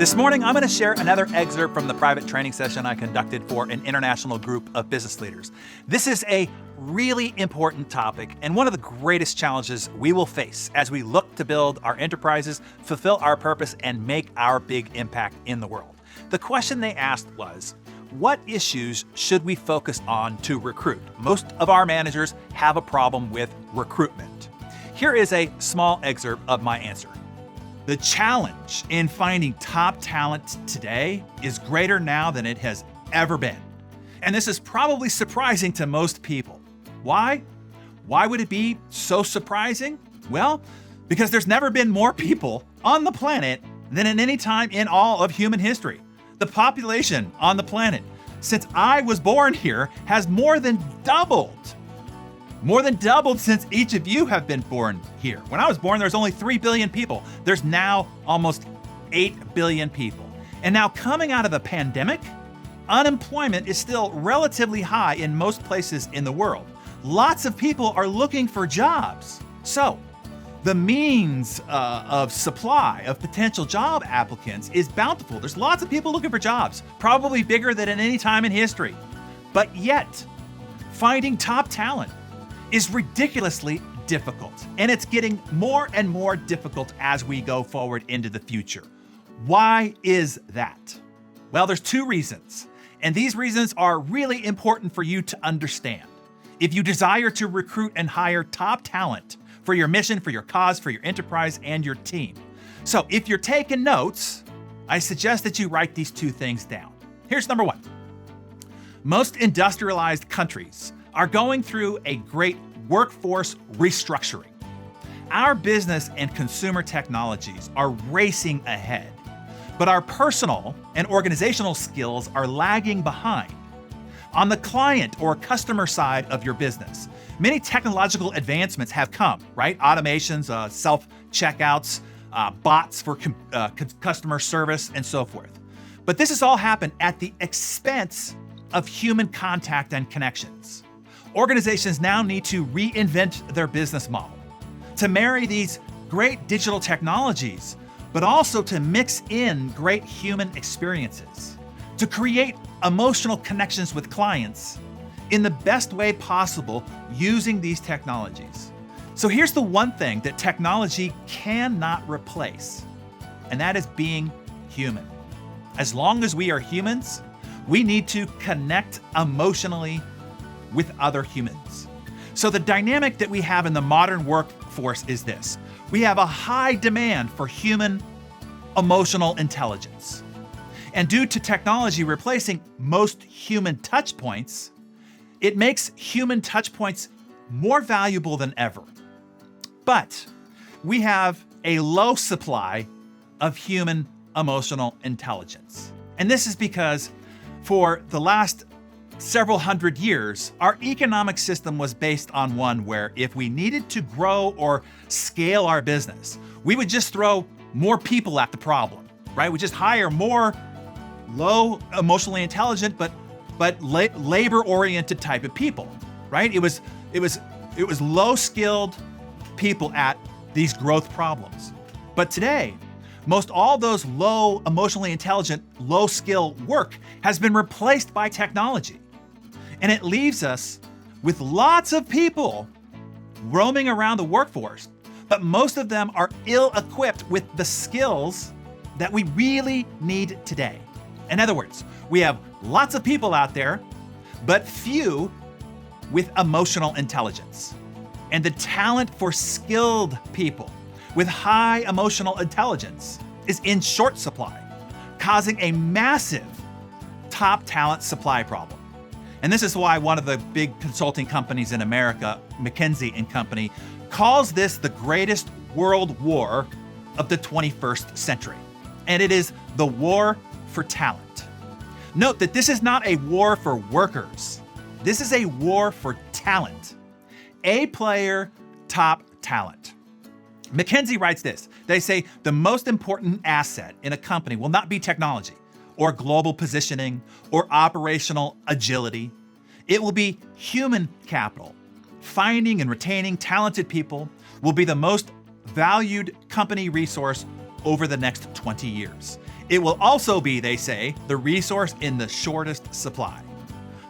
This morning, I'm going to share another excerpt from the private training session I conducted for an international group of business leaders. This is a really important topic and one of the greatest challenges we will face as we look to build our enterprises, fulfill our purpose, and make our big impact in the world. The question they asked was, what issues should we focus on to recruit? Most of our managers have a problem with recruitment. Here is a small excerpt of my answer. The challenge in finding top talent today is greater now than it has ever been. And this is probably surprising to most people. Why? Why would it be so surprising? Well, because there's never been more people on the planet than at any time in all of human history. The population on the planet since I was born here has more than doubled. More than doubled since each of you have been born here. When I was born, there was only 3 billion people. There's now almost 8 billion people. And now coming out of a pandemic, unemployment is still relatively high in most places in the world. Lots of people are looking for jobs. So the means of supply of potential job applicants is bountiful. There's lots of people looking for jobs, probably bigger than at any time in history. But yet, finding top talent is ridiculously difficult, and it's getting more and more difficult as we go forward into the future. Why is that? Well, there's two reasons, and these reasons are really important for you to understand. If you desire to recruit and hire top talent for your mission, for your cause, for your enterprise, and your team. So if you're taking notes, I suggest that you write these two things down. Here's number one. Most industrialized countries are going through a great workforce restructuring. Our business and consumer technologies are racing ahead, but our personal and organizational skills are lagging behind. On the client or customer side of your business, many technological advancements have come, right? Automations, self-checkouts, bots for customer service, and so forth. But this has all happened at the expense of human contact and connections. Organizations now need to reinvent their business model to marry these great digital technologies, but also to mix in great human experiences, to create emotional connections with clients in the best way possible using these technologies. So here's the one thing that technology cannot replace, and that is being human. As long as we are humans, we need to connect emotionally with other humans. So the dynamic that we have in the modern workforce is this. We have a high demand for human emotional intelligence. And due to technology replacing most human touch points, it makes human touch points more valuable than ever. But we have a low supply of human emotional intelligence. And this is because for the last several hundred years, our economic system was based on one where if we needed to grow or scale our business, we would just throw more people at the problem, right? We just hire more low emotionally intelligent, but labor-oriented type of people, right? It was low skilled people at these growth problems. But today, most all those low emotionally intelligent, low skill work has been replaced by technology. And it leaves us with lots of people roaming around the workforce, but most of them are ill-equipped with the skills that we really need today. In other words, we have lots of people out there, but few with emotional intelligence. And the talent for skilled people with high emotional intelligence is in short supply, causing a massive top talent supply problem. And this is why one of the big consulting companies in America, McKinsey & Company, calls this the greatest world war of the 21st century. And it is the war for talent. Note that this is not a war for workers. This is a war for talent. A-player, top talent. McKinsey writes this. They say the most important asset in a company will not be technology or global positioning or operational agility. It will be human capital. Finding and retaining talented people will be the most valued company resource over the next 20 years. It will also be, they say, the resource in the shortest supply.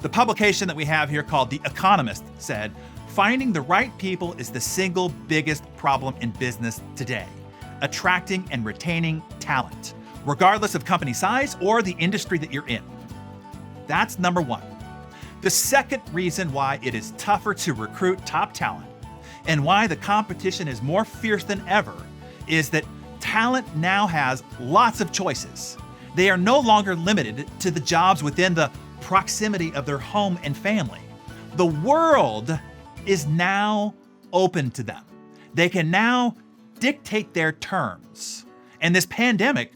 The publication that we have here called The Economist said, finding the right people is the single biggest problem in business today. Attracting and retaining talent, regardless of company size or the industry that you're in. That's number one. The second reason why it is tougher to recruit top talent and why the competition is more fierce than ever is that talent now has lots of choices. They are no longer limited to the jobs within the proximity of their home and family. The world is now open to them. They can now dictate their terms. And this pandemic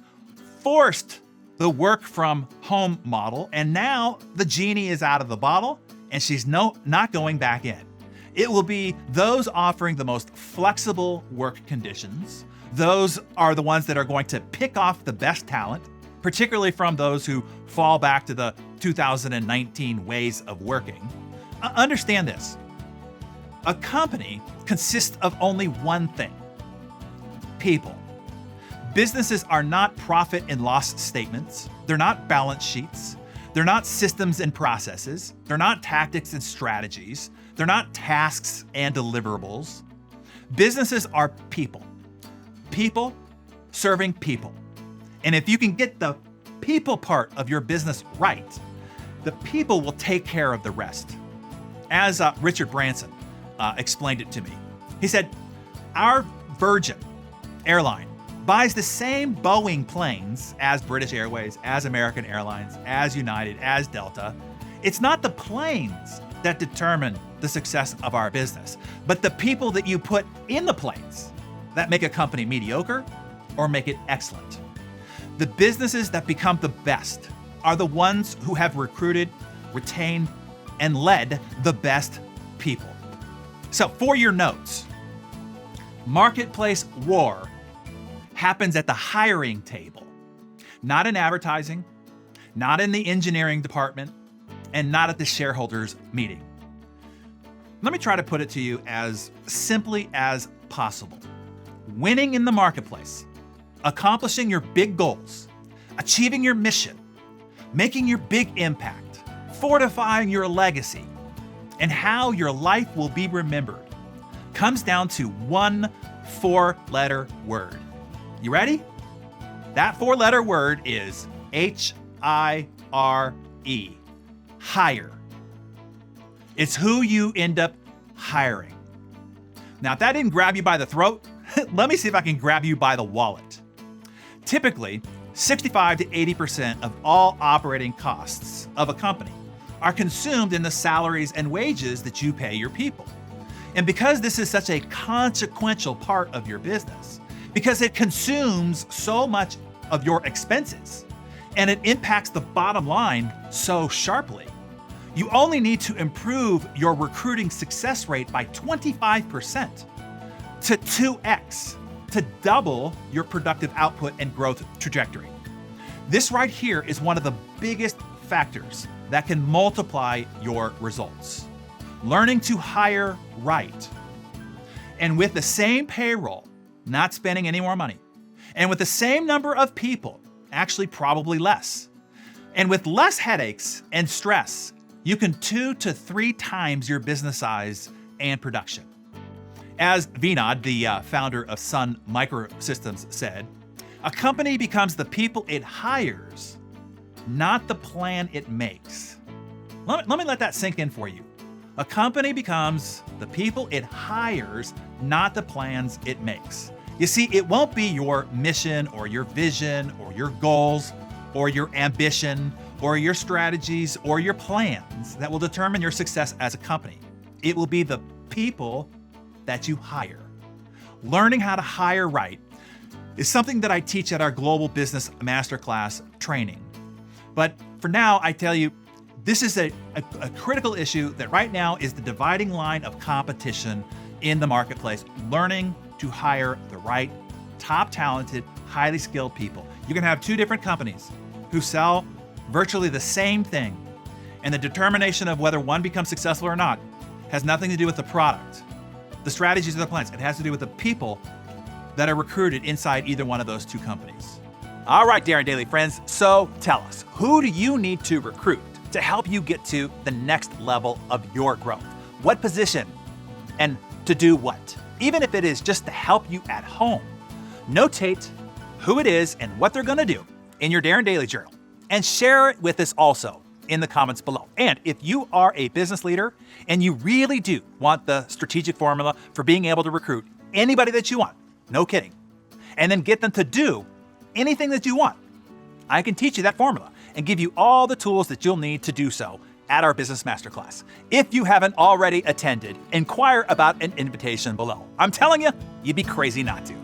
forced the work from home model, and now the genie is out of the bottle and she's not going back in. It will be those offering the most flexible work conditions. Those are the ones that are going to pick off the best talent, particularly from those who fall back to the 2019 ways of working. Understand this. A company consists of only one thing: people. Businesses are not profit and loss statements. They're not balance sheets. They're not systems and processes. They're not tactics and strategies. They're not tasks and deliverables. Businesses are people. People serving people. And if you can get the people part of your business right, the people will take care of the rest. As Richard Branson explained it to me, he said, our Virgin airline buys the same Boeing planes as British Airways, as American Airlines, as United, as Delta. It's not the planes that determine the success of our business, but the people that you put in the planes that make a company mediocre or make it excellent. The businesses that become the best are the ones who have recruited, retained, and led the best people. So for your notes, marketplace war happens at the hiring table, not in advertising, not in the engineering department, and not at the shareholders meeting. Let me try to put it to you as simply as possible. Winning in the marketplace, accomplishing your big goals, achieving your mission, making your big impact, fortifying your legacy, and how your life will be remembered comes down to one 4-letter word. You ready? That 4-letter word is H-I-R-E, hire. It's who you end up hiring. Now, if that didn't grab you by the throat, let me see if I can grab you by the wallet. Typically, 65 to 80% of all operating costs of a company are consumed in the salaries and wages that you pay your people. And because this is such a consequential part of your business, because it consumes so much of your expenses and it impacts the bottom line so sharply, you only need to improve your recruiting success rate by 25% to 2x to double your productive output and growth trajectory. This right here is one of the biggest factors that can multiply your results. Learning to hire right. And with the same payroll, not spending any more money. And with the same number of people, actually probably less. And with less headaches and stress, you can 2 to 3 times your business size and production. As Vinod, the founder of Sun Microsystems, said, a company becomes the people it hires, not the plan it makes. Let me let that sink in for you. A company becomes the people it hires, not the plans it makes. You see, it won't be your mission or your vision or your goals or your ambition or your strategies or your plans that will determine your success as a company. It will be the people that you hire. Learning how to hire right is something that I teach at our Global Business Masterclass training. But for now, I tell you, this is a critical issue that right now is the dividing line of competition in the marketplace, learning to hire the right, top talented, highly skilled people. You can have 2 different companies who sell virtually the same thing, and the determination of whether one becomes successful or not has nothing to do with the product, the strategies of the plans. It has to do with the people that are recruited inside either one of those 2 companies. All right, Darren Daily friends, so tell us, who do you need to recruit to help you get to the next level of your growth? What position and to do what? Even if it is just to help you at home. Notate who it is and what they're going to do in your Darren Daily Journal and share it with us also in the comments below. And if you are a business leader and you really do want the strategic formula for being able to recruit anybody that you want, no kidding, and then get them to do anything that you want, I can teach you that formula and give you all the tools that you'll need to do so at our Business Masterclass. If you haven't already attended, inquire about an invitation below. I'm telling you, you'd be crazy not to.